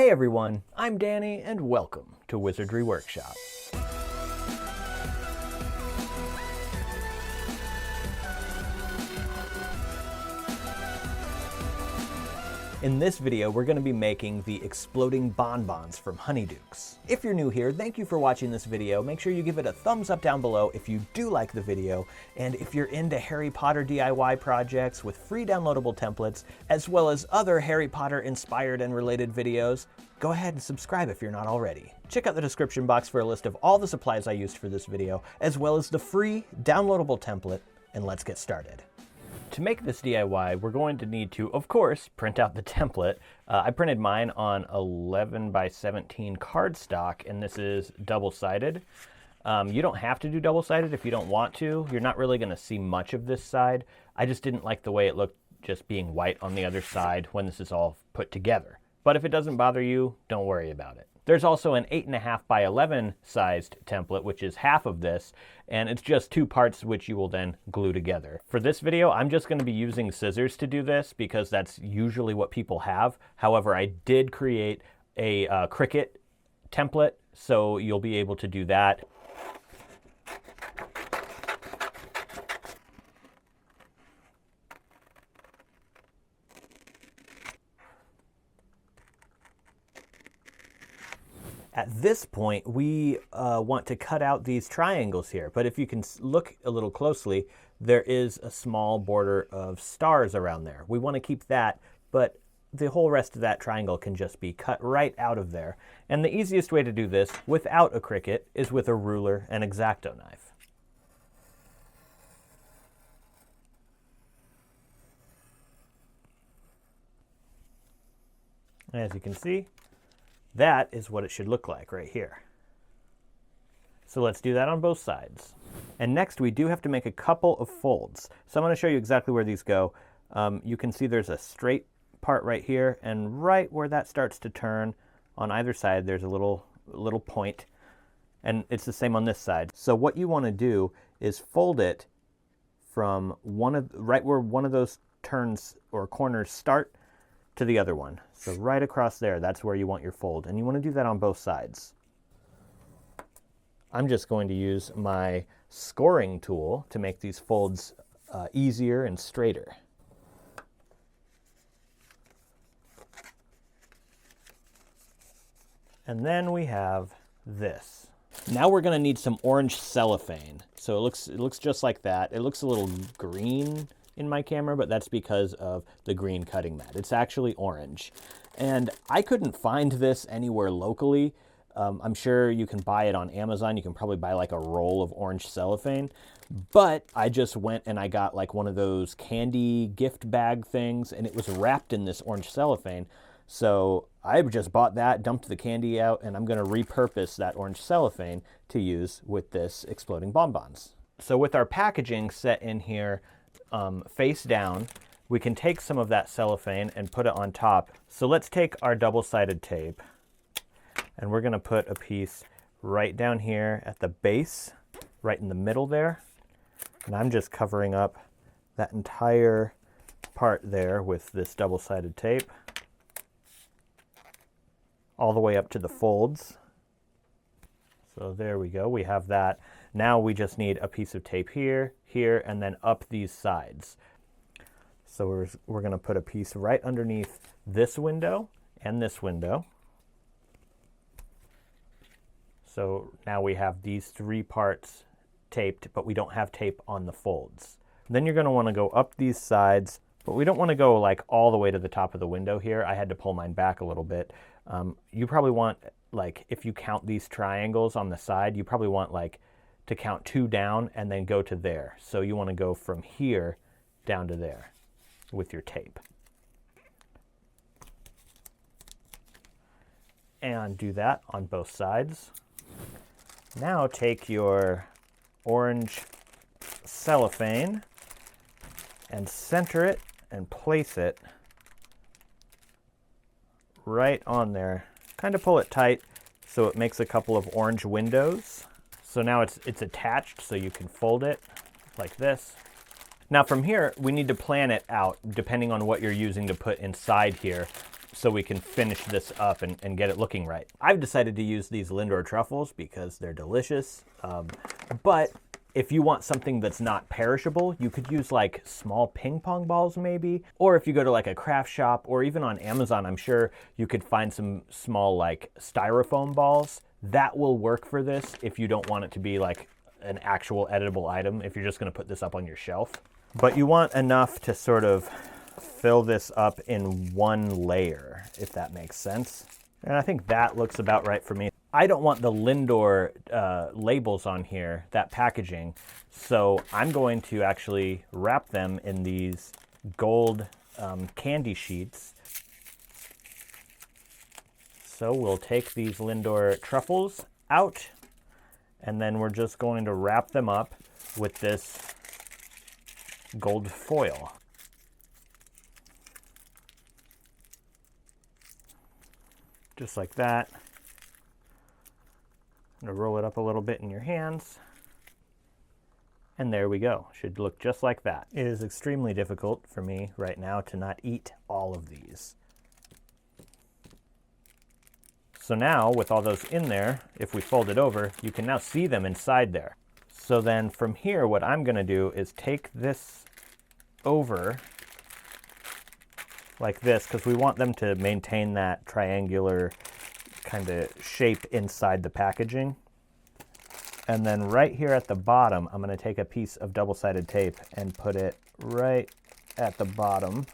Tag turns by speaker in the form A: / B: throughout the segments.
A: Hey everyone, I'm Danny and welcome to Wizardry Workshop. In this video, we're going to be making the exploding bonbons from Honeydukes. If you're new here, thank you for watching this video. Make sure you give it a thumbs up down below if you do like the video. And if you're into Harry Potter DIY projects with free downloadable templates, as well as other Harry Potter inspired and related videos, go ahead and subscribe if you're not already. Check out the description box for a list of all the supplies I used for this video, as well as the free downloadable template, and let's get started. To make this DIY, we're going to need to, of course, print out the template. I printed mine on 11 by 17 cardstock, and this is double-sided. You don't have to do double-sided if you don't want to. You're not really going to see much of this side. I just didn't like the way it looked just being white on the other side when this is all put together. But if it doesn't bother you, don't worry about it. There's also an 8.5 by 11 sized template, which is half of this, and it's just two parts which you will then glue together. For this video, I'm just going to be using scissors to do this because that's usually what people have. However, I did create a Cricut template, so you'll be able to do that. At this point, we want to cut out these triangles here, but if you can look a little closely, there is a small border of stars around there. We want to keep that, but the whole rest of that triangle can just be cut right out of there. And the easiest way to do this without a Cricut is with a ruler and X-Acto knife. As you can see, that is what it should look like right here. So let's do that on both sides. And next we do have to make a couple of folds. So I'm going to show you exactly where these go. You can see there's a straight part right here, and right where that starts to turn on either side there's a little point, and it's the same on this side. So what you want to do is fold it from right where one of those turns or corners start to the other one. So right across there, that's where you want your fold. And you want to do that on both sides. I'm just going to use my scoring tool to make these folds easier and straighter. And then we have this. Now we're going to need some orange cellophane. So it looks just like that. It looks a little green in my camera, but that's because of the green cutting mat. It's actually orange. And I couldn't find this anywhere locally. I'm sure you can buy it on Amazon. You can probably buy like a roll of orange cellophane. But I just went and I got like one of those candy gift bag things, and it was wrapped in this orange cellophane. So I just bought that, dumped the candy out, and I'm going to repurpose that orange cellophane to use with this exploding bonbons. So with our packaging set in here, face down, we can take some of that cellophane and put it on top. So let's take our double-sided tape, and we're going to put a piece right down here at the base, right in the middle there. And I'm just covering up that entire part there with this double-sided tape, all the way up to the folds. So there we go, we have that. Now we just need a piece of tape here, here, and then up these sides. So we're going to put a piece right underneath this window and this window. So now we have these three parts taped, but we don't have tape on the folds. Then you're going to want to go up these sides, but we don't want to go like all the way to the top of the window here. I had to pull mine back a little bit. You probably want, like, if you count these triangles on the side, you probably want like to count 2 down and then go to there. So you want to go from here down to there with your tape. And do that on both sides. Now take your orange cellophane and center it and place it right on there. Kind of pull it tight so it makes a couple of orange windows. So now it's attached, so you can fold it like this. Now from here, we need to plan it out depending on what you're using to put inside here. so we can finish this up and get it looking right. I've decided to use these Lindor truffles because they're delicious, but if you want something that's not perishable, you could use like small ping pong balls maybe, or if you go to like a craft shop or even on Amazon, I'm sure you could find some small like styrofoam balls. That will work for this if you don't want it to be like an actual edible item, if you're just gonna put this up on your shelf. But you want enough to sort of fill this up in one layer, if that makes sense. And I think that looks about right for me. I don't want the Lindor labels on here, that packaging, so I'm going to actually wrap them in these gold candy sheets. So we'll take these Lindor truffles out, and then we're just going to wrap them up with this gold foil. Just like that. I'm going to roll it up a little bit in your hands. And there we go. Should look just like that. It is extremely difficult for me right now to not eat all of these. So now, with all those in there, if we fold it over, you can now see them inside there. So then from here, what I'm going to do is take this over like this, because we want them to maintain that triangular kind of shape inside the packaging. And then right here at the bottom, I'm going to take a piece of double-sided tape and put it right at the bottom.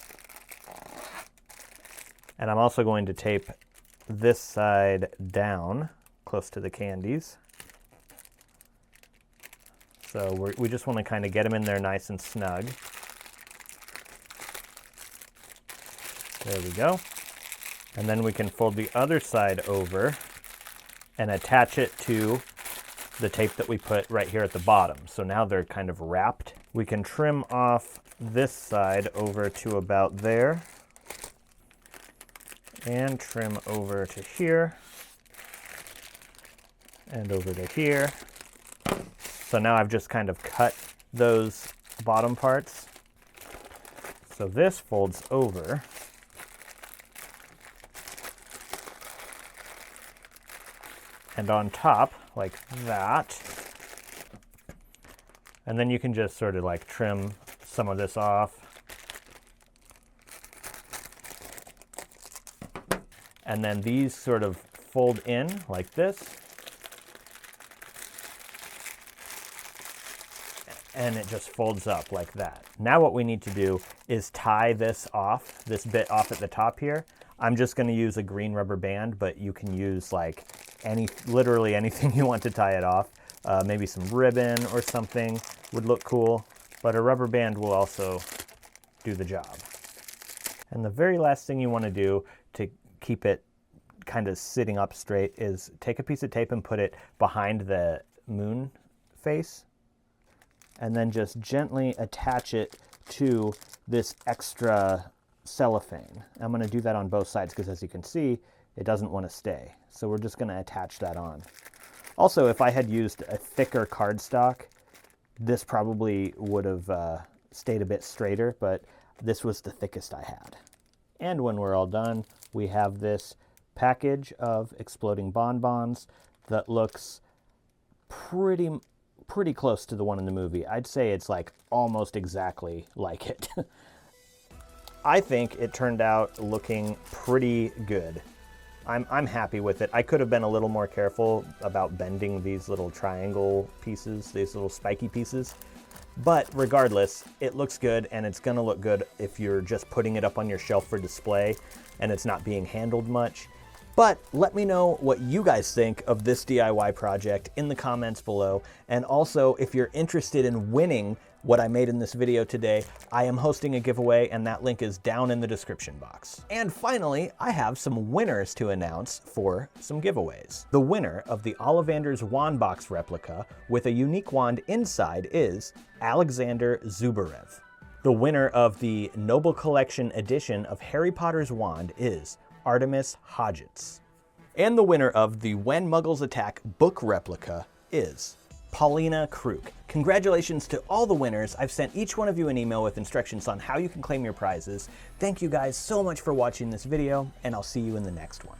A: And I'm also going to tape this side down close to the candies. So we just want to kind of get them in there nice and snug. There we go. And then we can fold the other side over and attach it to the tape that we put right here at the bottom. So now they're kind of wrapped. We can trim off this side over to about there and trim over to here and over to here. So now I've just kind of cut those bottom parts. So this folds over. And on top, like that. And then you can just sort of like trim some of this off. And then these sort of fold in like this. And it just folds up like that. Now what we need to do is tie this off, this bit off at the top here. I'm just going to use a green rubber band, but you can use like literally anything you want to tie it off. Maybe some ribbon or something would look cool, but a rubber band will also do the job. And the very last thing you want to do to keep it kind of sitting up straight is take a piece of tape and put it behind the moon face, and then just gently attach it to this extra cellophane. I'm going to do that on both sides because, as you can see, it doesn't want to stay. So we're just going to attach that on. Also, if I had used a thicker cardstock, this probably would have stayed a bit straighter, but this was the thickest I had. And when we're all done, we have this package of exploding bonbons that looks pretty close to the one in the movie. I'd say it's like almost exactly like it. I think it turned out looking pretty good. I'm happy with it. I could have been a little more careful about bending these little triangle pieces, these little spiky pieces. But regardless, it looks good, and it's gonna look good if you're just putting it up on your shelf for display and it's not being handled much. But let me know what you guys think of this DIY project in the comments below. And also, if you're interested in winning what I made in this video today, I am hosting a giveaway, and that link is down in the description box. And finally, I have some winners to announce for some giveaways. The winner of the Ollivander's Wand Box replica with a unique wand inside is Alexander Zubarev. The winner of the Noble Collection edition of Harry Potter's wand is Artemis Hodgetts. And the winner of the When Muggles Attack book replica is Paulina Kruk. Congratulations to all the winners. I've sent each one of you an email with instructions on how you can claim your prizes. Thank you guys so much for watching this video, and I'll see you in the next one.